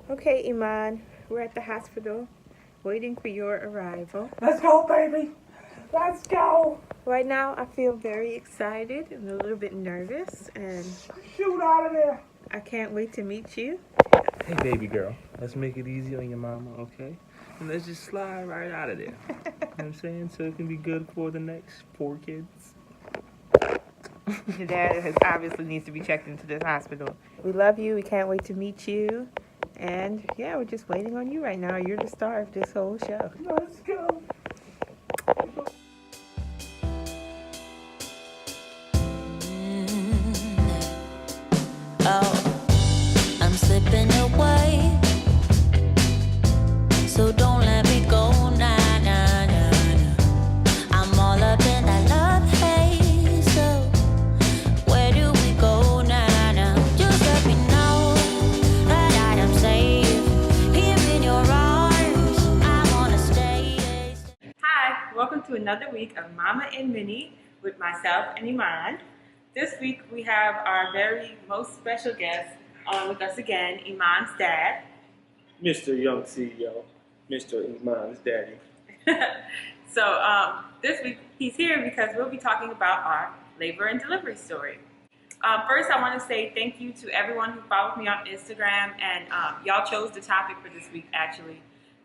Okay, Iman, we're at the hospital waiting for your arrival. Let's go, baby. Let's go. Right now, I feel very excited and a little bit nervous, and Shoot out of there. I can't wait to meet you. Hey, baby girl, let's make it easy on your mama, okay? And let's just slide right out of there. You know what I'm saying? So it can be good for the next 4 kids. Your dad obviously needs to be checked into this hospital. We love you. We can't wait to meet you. And yeah, we're just waiting on you right now. You're the star of this whole show. Let's go. Oh, I'm slipping away, so don't let me go, nah, nah, nah, nah. I'm all up in that love haze, so where do we go, nah, nah? Just let me know that I am safe here in your arms. I wanna stay. Hi, welcome to another week of Mama and Minnie with myself and Iman. This week we have our very most special guest on with us again, Iman's dad. Mr. Young CEO, Mr. Iman's daddy. So this week he's here because we'll be talking about our labor and delivery story. First, I want to say thank you to everyone who followed me on Instagram, and y'all chose the topic for this week actually.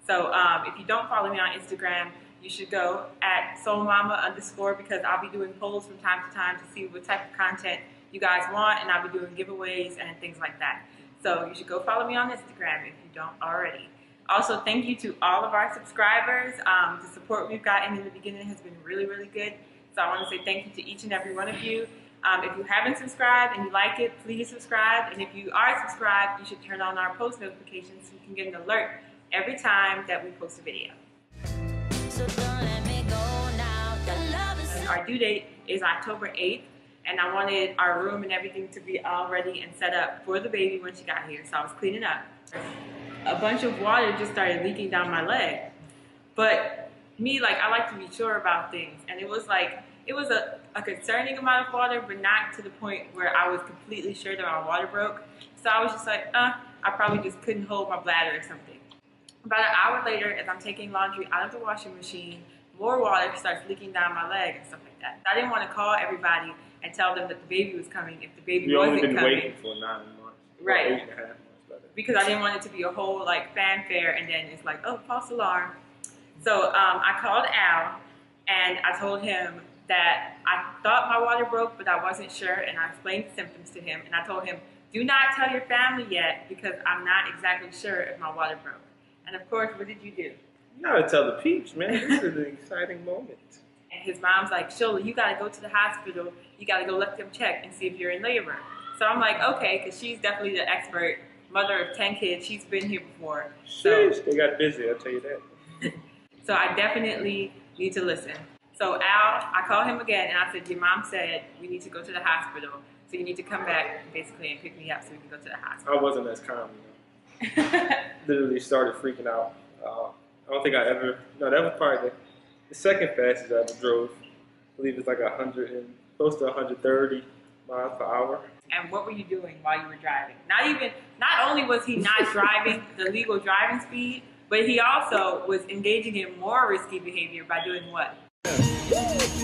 So if you don't follow me on Instagram, you should go at soulmama_ because I'll be doing polls from time to time to see what type of content you guys want, and I'll be doing giveaways and things like that. So you should go follow me on Instagram if you don't already. Also, thank you to all of our subscribers. The support we've gotten in the beginning has been really, really good. So I want to say thank you to each and every one of you. If you haven't subscribed and you like it, please subscribe. And if you are subscribed, you should turn on our post notifications so you can get an alert every time that we post a video. So don't let me go now. Your love is Our due date is October 8th, and I wanted our room and everything to be all ready and set up for the baby when she got here. So I was cleaning up. A bunch of water just started leaking down my leg. But me, I like to be sure about things. And it was a concerning amount of water, but not to the point where I was completely sure that my water broke. So I was just like, I probably just couldn't hold my bladder or something. About an hour later, as I'm taking laundry out of the washing machine, more water starts leaking down my leg and stuff like that. I didn't want to call everybody and tell them that the baby was coming if the baby wasn't coming. You've only been waiting for 9 months. Right. 8.5 months. Because I didn't want it to be a whole fanfare, and then it's like, oh, false alarm. So I called Al, and I told him that I thought my water broke, but I wasn't sure, and I explained the symptoms to him, and I told him, do not tell your family yet because I'm not exactly sure if my water broke. And of course, what did you do? You gotta tell the peeps, man. This is an exciting moment. And his mom's like, Shola, you gotta go to the hospital. You gotta go let them check and see if you're in labor. So I'm like, okay, because she's definitely the expert. Mother of 10 kids, she's been here before. Sheesh, they got busy, I'll tell you that. So I definitely need to listen. So Al, I called him again and I said, your mom said we need to go to the hospital. So you need to come back basically and pick me up so we can go to the hospital. I wasn't as calm, Literally started freaking out. I don't think that was probably the second fastest I ever drove. I believe it's close to 130 miles per hour. And what were you doing while you were driving? Not only was he not driving the legal driving speed, but he also was engaging in more risky behavior by doing what?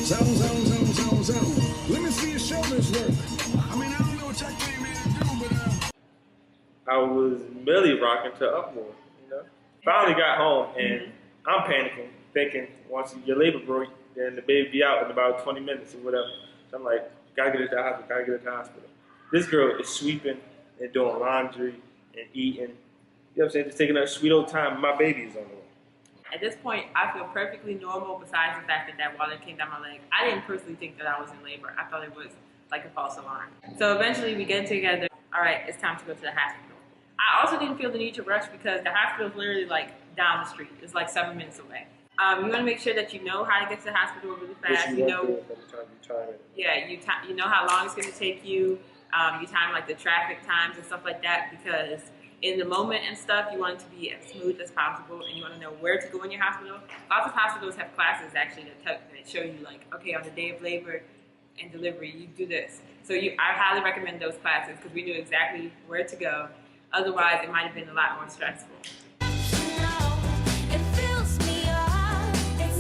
Zone. Let me see your shoulders work. I mean, I don't know what y'all came here to do, but I was belly rocking to Upmore, Finally got home, and I'm panicking, thinking once your labor broke, then the baby be out in about 20 minutes or whatever. So I'm like, gotta get to the hospital. This girl is sweeping and doing laundry and eating. You know what I'm saying? Just taking her sweet old time. My baby is on the way. At this point, I feel perfectly normal besides the fact that water came down my leg. I didn't personally think that I was in labor. I thought it was like a false alarm. So eventually we get together. All right, it's time to go to the hospital. I also didn't feel the need to rush because the hospital is literally down the street. It's 7 minutes away. You want to make sure that you know how to get to the hospital really fast. You know how long it's going to take you. You time the traffic times and stuff like that because in the moment and stuff, you want it to be as smooth as possible, and you want to know where to go in your hospital. Lots of hospitals have classes actually that show you okay, on the day of labor and delivery, you do this. So I highly recommend those classes because we knew exactly where to go. Otherwise, it might have been a lot more stressful.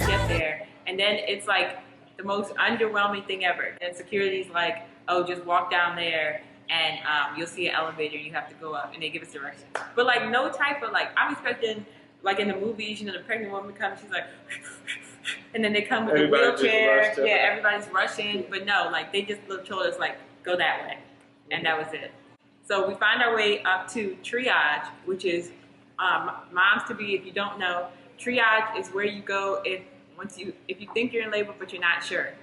Get there, and then it's like the most underwhelming thing ever. And security's like, oh, just walk down there and you'll see an elevator, you have to go up, and they give us directions. But like no type of like, I'm expecting like in the movies, you know, the pregnant woman comes, she's like, and then they come with a wheelchair. Yeah, everybody's rushing, but no, like they just told us like, go that way, and that was it. So we find our way up to triage, which is moms to be. If you don't know, triage is where you go if you think you're in labor but you're not sure.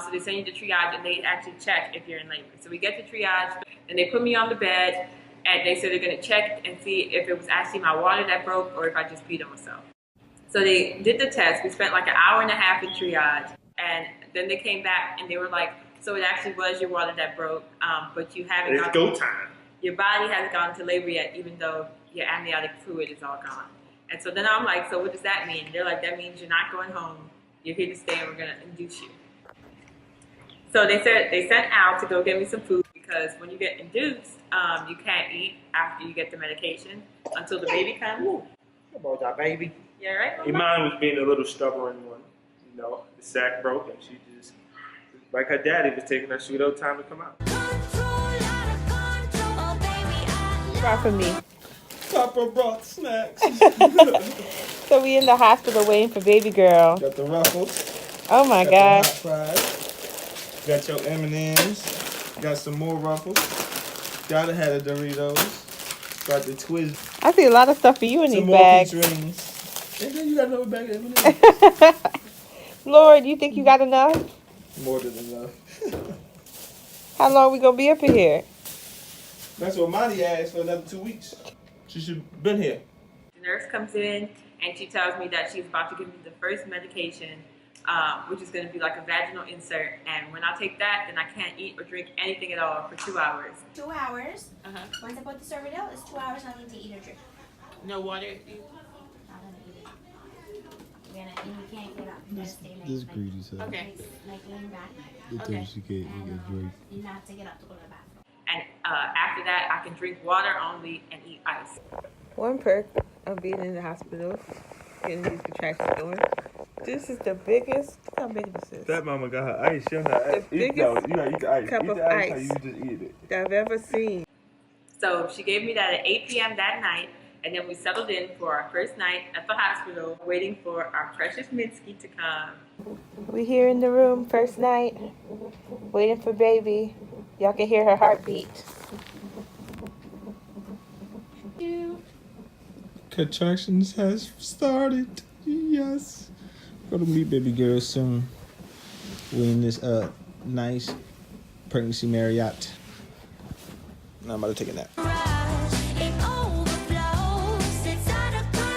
So they send you to triage and they actually check if you're in labor. So we get to triage and they put me on the bed and they said they're going to check and see if it was actually my water that broke or if I just peed on myself. So they did the test. We spent like an hour and a half in triage, and then they came back and they were like, so it actually was your water that broke, but you haven't It's go time. Your body hasn't gone to labor yet, even though your amniotic fluid is all gone. And so then I'm like, so what does that mean? They're like, that means you're not going home. You're here to stay and we're going to induce you. So they sent Al to go get me some food because when you get induced, you can't eat after you get the medication until the baby comes. Come on, that baby. Yeah, right? Iman was being a little stubborn one. You know, the sack broke and she just, like her daddy was taking her sweet old time to come out. Brought for me. Papa brought snacks. So we in the hospital waiting for baby girl. Got the Ruffles. Oh my Got gosh. the hot fries. Got your M&M's. Got some more Ruffles. Gotta have the Doritos. Got the Twizzlers. I see a lot of stuff for you in Some these more bags. Peach Rings. And then you got another bag of M&M's. Lord, you think you got enough? More than enough. How long we gonna be up in here? That's what Monty asked for another 2 weeks. She should have been here. The nurse comes in and she tells me that she's about to give me the first medication, which is going to be like a vaginal insert. And when I take that, then I can't eat or drink anything at all for 2 hours. 2 hours. Uh-huh. Once I put the Cervidil, it's 2 hours nothing to eat or drink. No water? Not gonna eat it. And you can't get up. You gotta stay like, This greedy stuff. Okay. like laying back. They told you she can't get drink. You have to get up to go to the bathroom. And after that, I can drink water only and eat ice. One perk of being in the hospital, getting these contractions going. This is the biggest. Look how big this is. That mama got her ice. She don't have ice. The biggest You gotta eat the ice. cup Eat of the ice. How ice. you just eat it. That I've ever seen. So she gave me that at 8 p.m. that night. And then we settled in for our first night at the hospital, waiting for our precious Minsky to come. We here in the room, first night, waiting for baby. Y'all can hear her heartbeat. Contractions has started. Yes. Go to meet baby girl soon. We're in this nice pregnancy Marriott. Now I'm about to take a nap.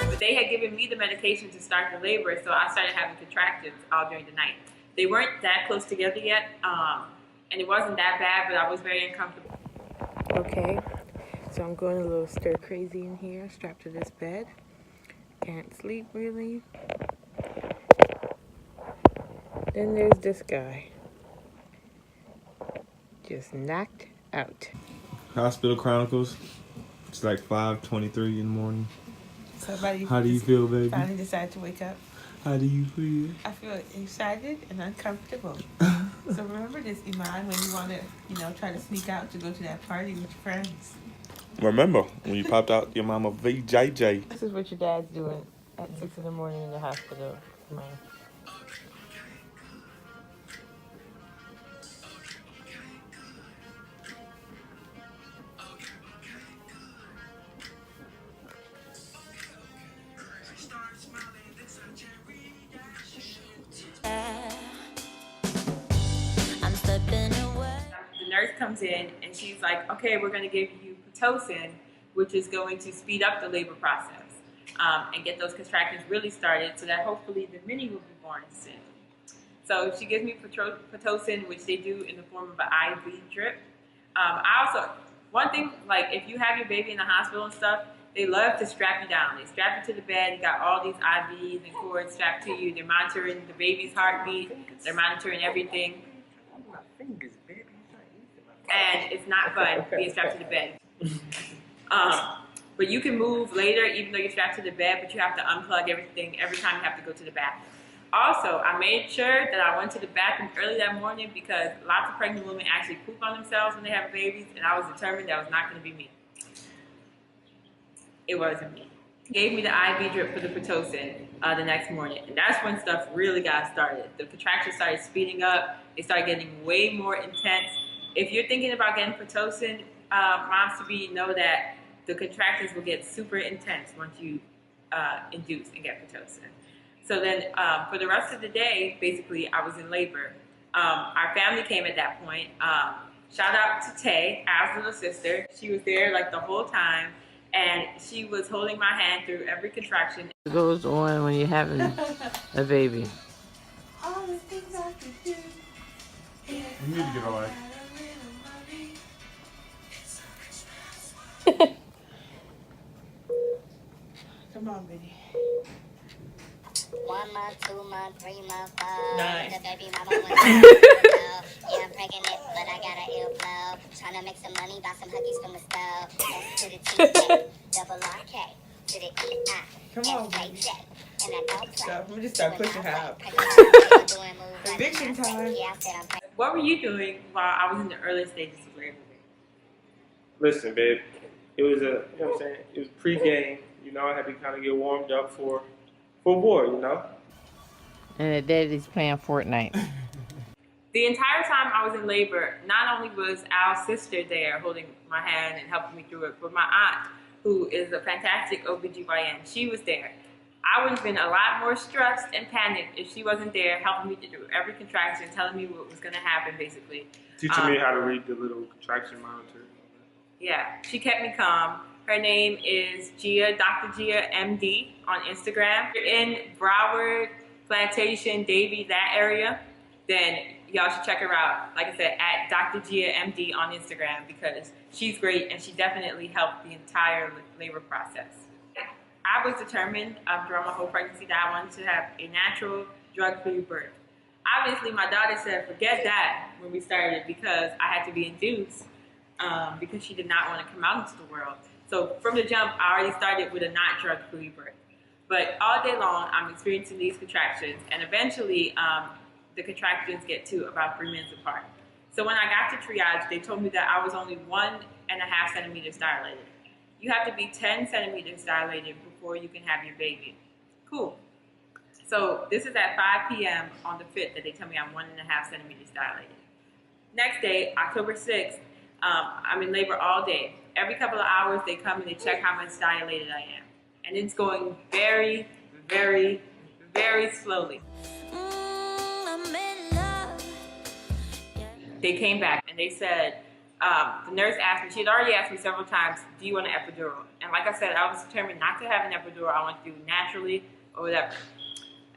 But they had given me the medication to start the labor, so I started having contractions all during the night. They weren't that close together yet, and it wasn't that bad, but I was very uncomfortable. Okay, so I'm going a little stir crazy in here, strapped to this bed. Can't sleep really. Then there's this guy. Just knocked out. Hospital Chronicles. It's like 5:23 in the morning. Somebody How do you feel, baby? finally decided to wake up. How do you feel? I feel excited and uncomfortable. So remember this, Iman, when you want to, try to sneak out to go to that party with your friends. Remember when you popped out your mama VJJ? This is what your dad's doing at 6 in the morning in the hospital. Iman. I'm slipping away. The nurse comes in and she's like, okay, we're going to give you Pitocin, which is going to speed up the labor process and get those contractions really started so that hopefully the mini will be born soon. So she gives me Pitocin, which they do in the form of an IV drip. One thing, like if you have your baby in the hospital and stuff, they love to strap you down. They strap you to the bed. You got all these IVs and cords strapped to you. They're monitoring the baby's heartbeat. They're monitoring everything. And it's not fun being strapped to the bed. But you can move later, even though you're strapped to the bed, but you have to unplug everything every time you have to go to the bathroom. Also, I made sure that I went to the bathroom early that morning because lots of pregnant women actually poop on themselves when they have babies, and I was determined that was not going to be me. It wasn't me. Gave me the IV drip for the Pitocin the next morning, and that's when stuff really got started. The contractions started speeding up. They started getting way more intense. If you're thinking about getting Pitocin, moms to be know that the contractions will get super intense once you induce and get Pitocin. So then for the rest of the day, basically, I was in labor. Our family came at that point. Shout out to Tay, Al's little sister. She was there like the whole time, and she was holding my hand through every contraction. It goes on when you're having a baby. All the things I could do. You need to get away. Come on, Biddy. 1 month, 2 month, 3 month, 4. Nice. The baby mama wants to yeah, I'm pregnant, but I got an ill flow. Trying to make some money, buy some huggies from the stove. S to the T, double RK, to the E-I. Come on, baby. And I don't play. Stop. Let me just start pushing her out. Eviction time. Yeah, I said I'm pregnant. What were you doing while I was in the early stages of labor? Listen, babe, it was you know what I'm saying? It was pre-game. You know, I had to kind of get warmed up for war, you know? And the daddy's playing Fortnite. The entire time I was in labor, not only was Al's sister there holding my hand and helping me through it, but my aunt, who is a fantastic OBGYN, she was there. I would have been a lot more stressed and panicked if she wasn't there helping me through every contraction, telling me what was going to happen, basically. Teaching me how to read the little contraction monitor. Yeah, she kept me calm. Her name is Gia, Dr. Gia MD on Instagram. If you're in Broward, Plantation, Davie, that area, then y'all should check her out. Like I said, at Dr. Gia MD on Instagram, because she's great and she definitely helped the entire labor process. I was determined throughout my whole pregnancy that I wanted to have a natural, drug-free birth. Obviously, my daughter said, forget that when we started because I had to be induced because she did not want to come out into the world. So from the jump, I already started with a not drug-free birth. But all day long, I'm experiencing these contractions, and eventually the contractions get to about 3 minutes apart. So when I got to triage, they told me that I was only 1.5 centimeters dilated. You have to be 10 centimeters dilated before you can have your baby. Cool. So this is at 5 p.m. on the 5th that they tell me I'm 1.5 centimeters dilated. Next day, October 6th, I'm in labor all day. Every couple of hours, they come and they check how much dilated I am. And it's going very, very, very slowly. I'm in love. They came back and they said, the nurse asked me, she had already asked me several times, do you want an epidural? And like I said, I was determined not to have an epidural. I want to do naturally or whatever.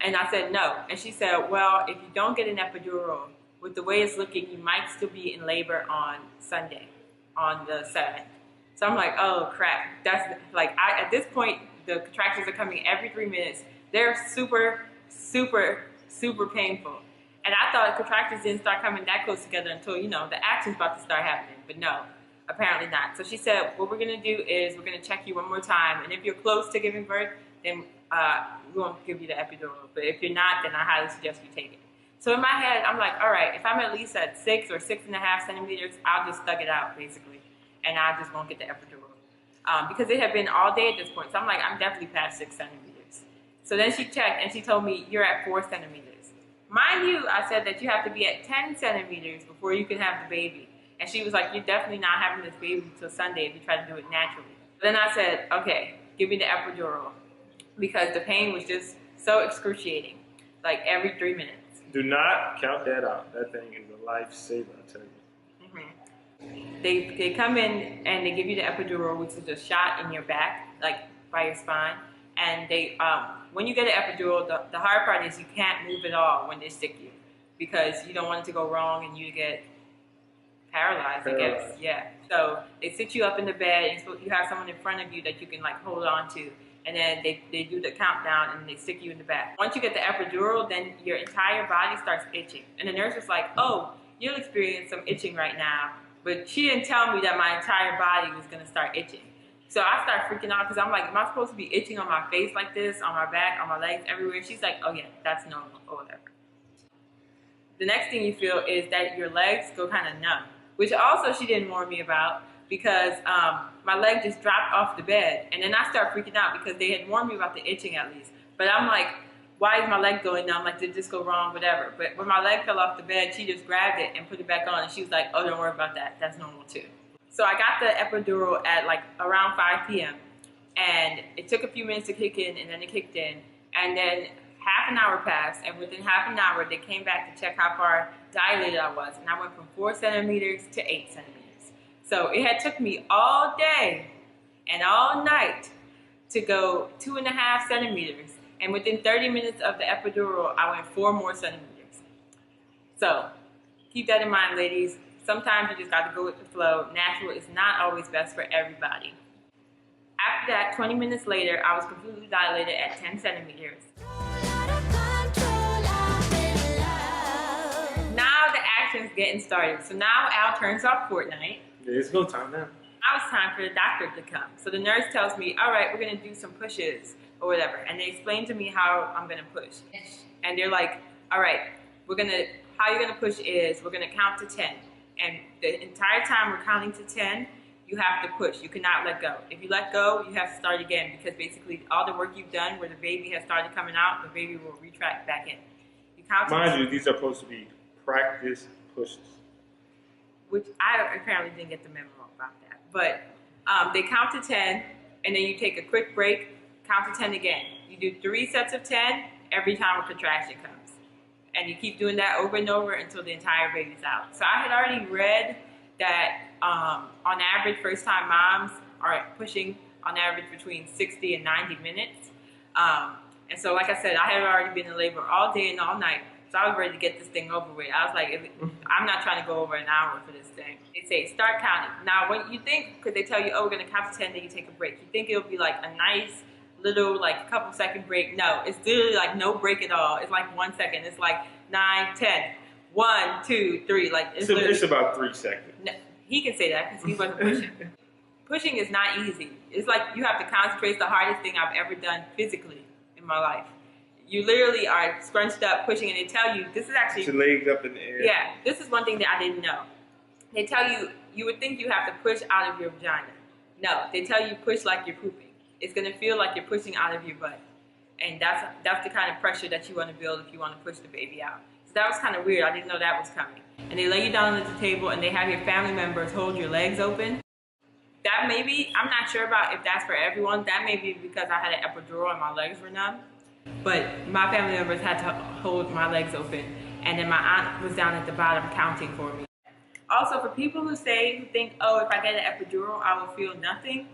And I said no. And she said, well, if you don't get an epidural, with the way it's looking, you might still be in labor on Sunday, on the 7th. So I'm like, oh crap. That's like, at this point, the contractions are coming every 3 minutes. They're super, super, super painful. And I thought contractions didn't start coming that close together until, you know, the action's about to start happening. But no, apparently not. So she said, what we're going to do is we're going to check you one more time. And if you're close to giving birth, then we won't give you the epidural. But if you're not, then I highly suggest you take it. So in my head, I'm like, all right, if I'm at least at 6 or 6.5 centimeters, I'll just thug it out, basically. And I just won't get the epidural. Because it had been all day at this point. So I'm like, I'm definitely past 6 centimeters. So then she checked and she told me, you're at 4 centimeters. Mind you, I said that you have to be at 10 centimeters before you can have the baby. And she was like, you're definitely not having this baby until Sunday if you try to do it naturally. Then I said, okay, give me the epidural. Because the pain was just so excruciating, like every 3 minutes. Do not count that out. That thing is a lifesaver, I tell you. Mm-hmm. They come in and they give you the epidural, which is a shot in your back, like by your spine. And they, when you get an epidural, the hard part is you can't move at all when they stick you because you don't want it to go wrong and you get paralyzed, I guess. Yeah. So they sit you up in the bed and you have someone in front of you that you can like hold on to. And then they do the countdown and they stick you in the back. Once you get the epidural, then your entire body starts itching. And the nurse was like, oh, you'll experience some itching right now. But she didn't tell me that my entire body was going to start itching. So I start freaking out because I'm like, am I supposed to be itching on my face like this, on my back, on my legs, everywhere? She's like, oh yeah, that's normal or whatever. The next thing you feel is that your legs go kind of numb, which also she didn't warn me about because my leg just dropped off the bed. And then I start freaking out because they had warned me about the itching at least. But I'm like, why is my leg going numb? Like, did this go wrong? Whatever. But when my leg fell off the bed, she just grabbed it and put it back on. And she was like, oh, don't worry about that. That's normal too. So I got the epidural at like around 5 p.m. And it took a few minutes to kick in, and then it kicked in. And then half an hour passed, and within half an hour, they came back to check how far dilated I was. And I went from 4 centimeters to 8 centimeters. So it had took me all day and all night to go 2.5 centimeters. And within 30 minutes of the epidural, I went 4 more centimeters. So keep that in mind, ladies. Sometimes you just got to go with the flow. Natural is not always best for everybody. After that, 20 minutes later, I was completely dilated at 10 centimeters. Now the action's getting started. So now Al turns off Fortnite. It's go time now. Now it's time for the doctor to come. So the nurse tells me, all right, we're going to do some pushes or whatever. And they explain to me how I'm going to push. And they're like, all right, how you're going to push is we're going to count to 10. And the entire time we're counting to 10, you have to push. You cannot let go. If you let go, you have to start again because basically all the work you've done where the baby has started coming out, the baby will retract back in. You count to Mind you, these are supposed to be practice pushes. Which I apparently didn't get the memo about that. But they count to 10, and then you take a quick break, count to 10 again. You do 3 sets of 10 every time a contraction comes. And you keep doing that over and over until the entire baby's out. So I had already read that on average, first-time moms are pushing on average between 60 and 90 minutes. And so, like I said, I had already been in labor all day and all night. So I was ready to get this thing over with. I was like, I'm not trying to go over an hour for this thing. They say, start counting. Now, when you think, because they tell you, oh, we're going to count to 10, then you take a break. You think it'll be like a nice little, like, couple second break. No, it's literally like no break at all. It's like 1 second. It's like 9, 10. 1, 2, 3. Like, It's about 3 seconds. No, he can say that because he wasn't pushing. Pushing is not easy. It's like you have to concentrate. It's the hardest thing I've ever done physically in my life. You literally are scrunched up pushing, and they tell you this is actually your legs up in the air. Yeah, this is one thing that I didn't know. They tell you would think you have to push out of your vagina. No, they tell you push like you're pooping. It's gonna feel like you're pushing out of your butt, and that's the kind of pressure that you want to build if you want to push the baby out. So that was kind of weird. I didn't know that was coming. And they lay you down at the table, and they have your family members hold your legs open. That may be, I'm not sure about if that's for everyone. That may be because I had an epidural and my legs were numb. But my family members had to hold my legs open. And then my aunt was down at the bottom counting for me. Also, for people who think, oh, if I get an epidural, I will feel nothing.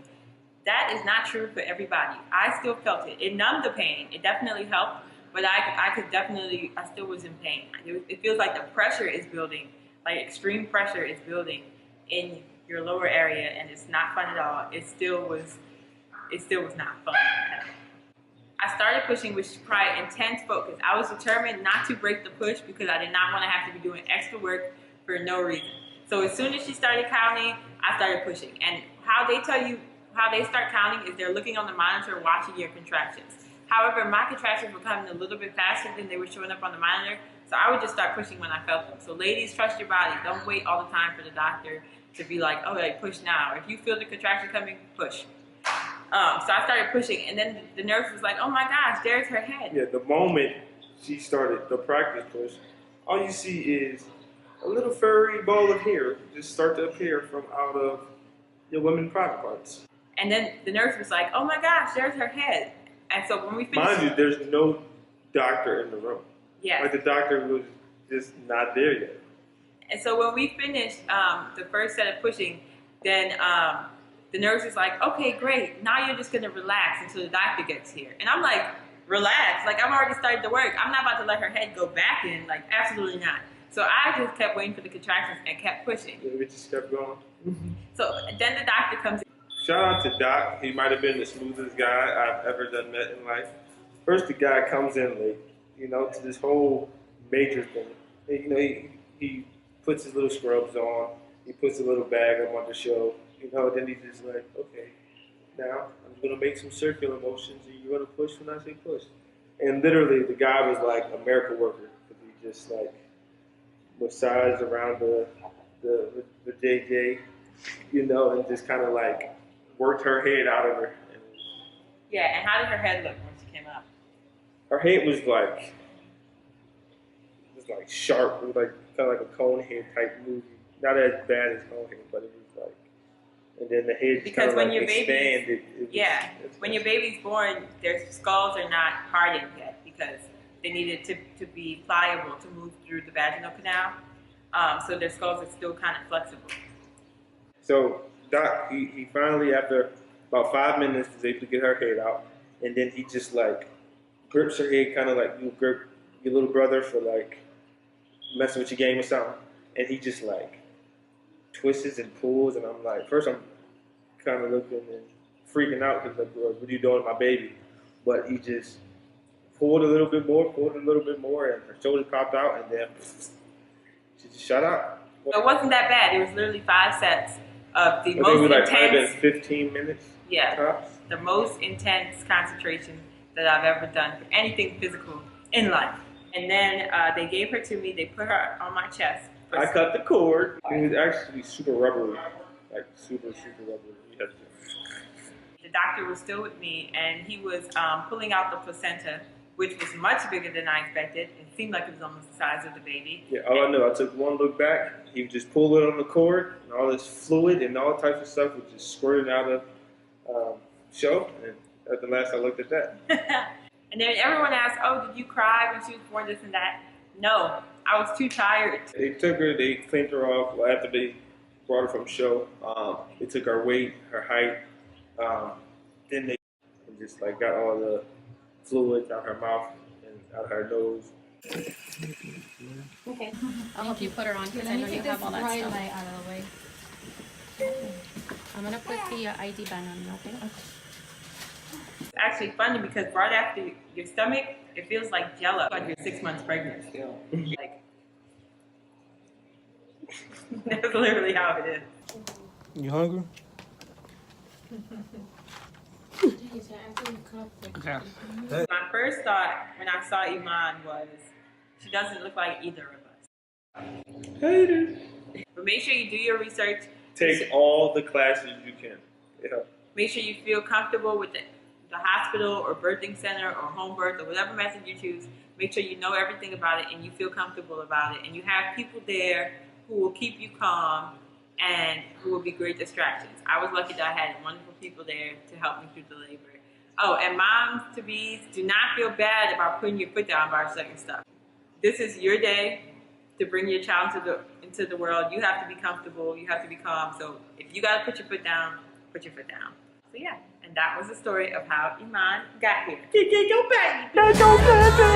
That is not true for everybody. I still felt it. It numbed the pain. It definitely helped. But I still was in pain. It feels like the pressure is building, like extreme pressure is building in your lower area, and it's not fun at all. It still was not fun at all. I started pushing with probably intense focus. I was determined not to break the push because I did not want to have to be doing extra work for no reason. So as soon as she started counting, I started pushing. And how they start counting is they're looking on the monitor watching your contractions. However, my contractions were coming a little bit faster than they were showing up on the monitor, so I would just start pushing when I felt them. So ladies, trust your body. Don't wait all the time for the doctor to be like, oh, like, push now. If you feel the contraction coming, push. So I started pushing, and then the nurse was like, oh my gosh, there's her head. Yeah, the moment she started the practice push, all you see is a little furry ball of hair just start to appear from out of your women's private parts. And then the nurse was like, oh my gosh, there's her head. And so when we finished... Mind you, there's no doctor in the room. Yeah. Like the doctor was just not there yet. And so when we finished the first set of pushing, then the nurse was like, okay, great. Now you're just going to relax until the doctor gets here. And I'm like, relax? Like, I've already started the work. I'm not about to let her head go back in. Like, absolutely not. So I just kept waiting for the contractions and kept pushing. Yeah, we just kept going. So then the doctor comes in. Shout out to Doc. He might have been the smoothest guy I've ever met in life. First, the guy comes in late, to this whole major thing. He puts his little scrubs on. He puts a little bag up on the show. Then he's just like, okay, now I'm gonna make some circular motions, and you're gonna push when I say push. And literally, the guy was like a miracle worker, because he just like massaged around the JJ, you know, and just kind of like worked her head out of her. And Yeah, and how did her head look when she came out? her head was like sharp. It was like kind of like a cone head type movie. Not as bad as cone head, but it was like. And then the head Because kind when of your like baby, expanded. when your baby's born, their skulls are not hardened yet because they needed to be pliable to move through the vaginal canal. So their skulls are still kind of flexible. So Doc, he finally, after about 5 minutes, was able to get her head out, and then he just like grips her head, kind of like you grip your little brother for like messing with your game or something, and he just like twists and pulls, and I'm like, first I'm kind of looking and freaking out because like, what are you doing to my baby? But he just pulled a little bit more, and her shoulders popped out, and then she just shut out. So it wasn't that bad. It was literally 5 sets of the I think it most was like intense. 15 minutes. Yeah, Tops. the most intense concentration that I've ever done for anything physical in life. And then they gave her to me. They put her on my chest. I cut the cord. It was actually super rubbery, like super rubbery. You had to- The doctor was still with me, and he was pulling out the placenta, which was much bigger than I expected. It seemed like it was almost the size of the baby. Yeah, all I know, I took one look back. He just pulled it on the cord, and all this fluid and all types of stuff was just squirting out of show. And that's the last I looked at that. And then everyone asked, "Oh, did you cry when she was born? This and that?" No, I was too tired. They took her, they cleaned her off after they brought her from show. They took her weight, her height. Then they just like got all the fluids out her mouth and out her nose. Okay. I'll help you put her on because I know you have all that stuff. Out of the way. I'm gonna put the ID band on, okay? It's actually funny because right after your stomach, it feels like jello, like you're 6 months pregnant still. Like, that's literally how it is. You hungry? My first thought when I saw Iman was, she doesn't look like either of us. Haters. But make sure you do your research. Take all the classes you can. Yeah. Make sure you feel comfortable with the hospital or birthing center or home birth or whatever method you choose. Make sure you know everything about it and you feel comfortable about it. And you have people there who will keep you calm and who will be great distractions. I was lucky that I had wonderful people there to help me through the labor. Oh, and moms-to-bes, do not feel bad about putting your foot down by second stuff. This is your day to bring your child into the world. You have to be comfortable. You have to be calm. So if you got to put your foot down, put your foot down. So yeah, and that was the story of how Iman got here. Go baby.